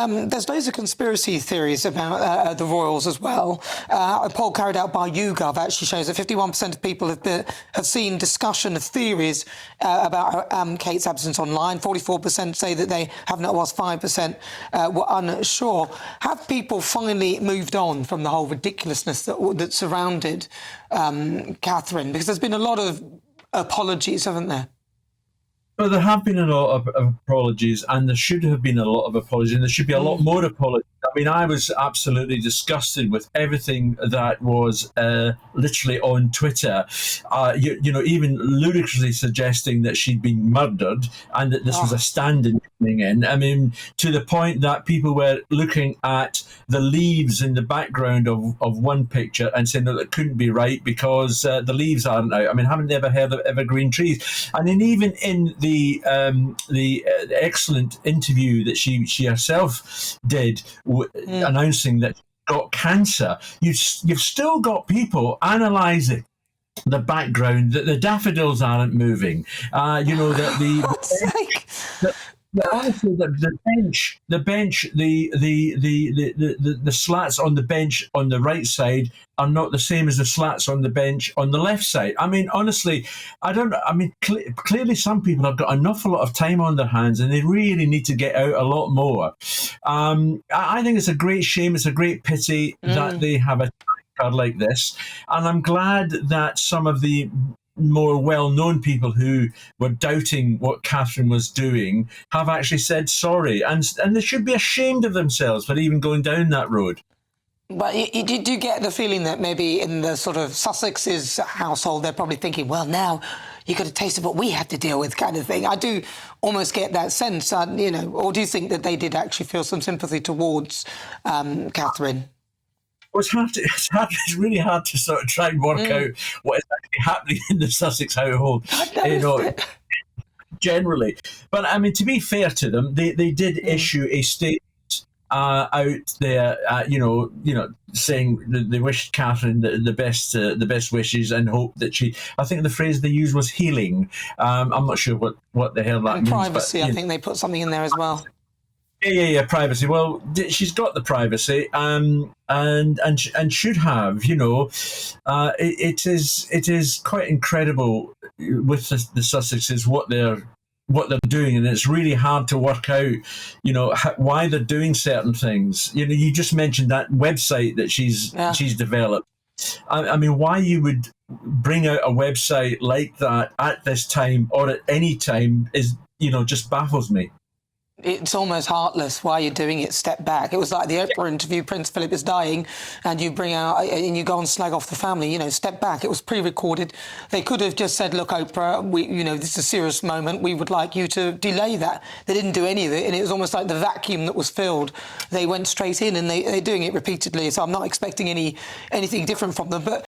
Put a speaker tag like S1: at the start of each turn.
S1: There's loads of conspiracy theories about the royals as well. A poll carried out by YouGov actually shows that 51% of people have seen discussion of theories about Kate's absence online. 44% say that they have not, whilst 5% were unsure. Have people finally moved on from the whole ridiculousness that surrounded Catherine? Because there's been a lot of apologies, haven't there?
S2: Well, there have been a lot of apologies, and there should have been a lot of apologies, and there should be a lot more apologies. I mean, I was absolutely disgusted with everything that was literally on Twitter, even ludicrously suggesting that she'd been murdered and that this was a stand-in coming in. I mean, to the point that people were looking at the leaves in the background of one picture and saying that it couldn't be right because the leaves aren't out. I mean, haven't they ever heard of evergreen trees? And then even in the excellent interview that she herself did, announcing that she got cancer, you've still got people analysing the background, that the daffodils aren't moving. That honestly, the slats on the bench on the right side are not the same as the slats on the bench on the left side. I mean, honestly, clearly some people have got an awful lot of time on their hands and they really need to get out a lot more. I think it's a great shame, it's a great pity that they have a card like this. And I'm glad that some of the more well-known people who were doubting what Catherine was doing have actually said sorry, and they should be ashamed of themselves for even going down that road.
S1: But you do get the feeling that maybe in the sort of Sussex's household, they're probably thinking, well, now you got a taste of what we have to deal with, kind of thing. I do almost get that sense, or do you think that they did actually feel some sympathy towards Catherine?
S2: Well, it's really hard to sort of try and work out what is actually happening in the Sussex household, generally. But I mean, to be fair to them, they did issue a statement out there, saying that they wished Catherine the best wishes and hope that she. I think the phrase they used was healing. I'm not sure what the hell that means.
S1: Privacy. But, I think they put something in there as well.
S2: Yeah, privacy. Well, she's got the privacy, and should have. It is quite incredible with the Sussexes what they're doing, and it's really hard to work out, why they're doing certain things. You just mentioned that website that she's developed. I mean, why you would bring out a website like that at this time or at any time is, just baffles me.
S1: It's almost heartless why you're doing it. Step back. It was like the Oprah interview, Prince Philip is dying, and you bring out and you go and slag off the family. Step back. It was pre-recorded. They could have just said, look, Oprah, this is a serious moment. We would like you to delay that. They didn't do any of it, and it was almost like the vacuum that was filled. They went straight in, and they're doing it repeatedly, so I'm not expecting anything different from them. But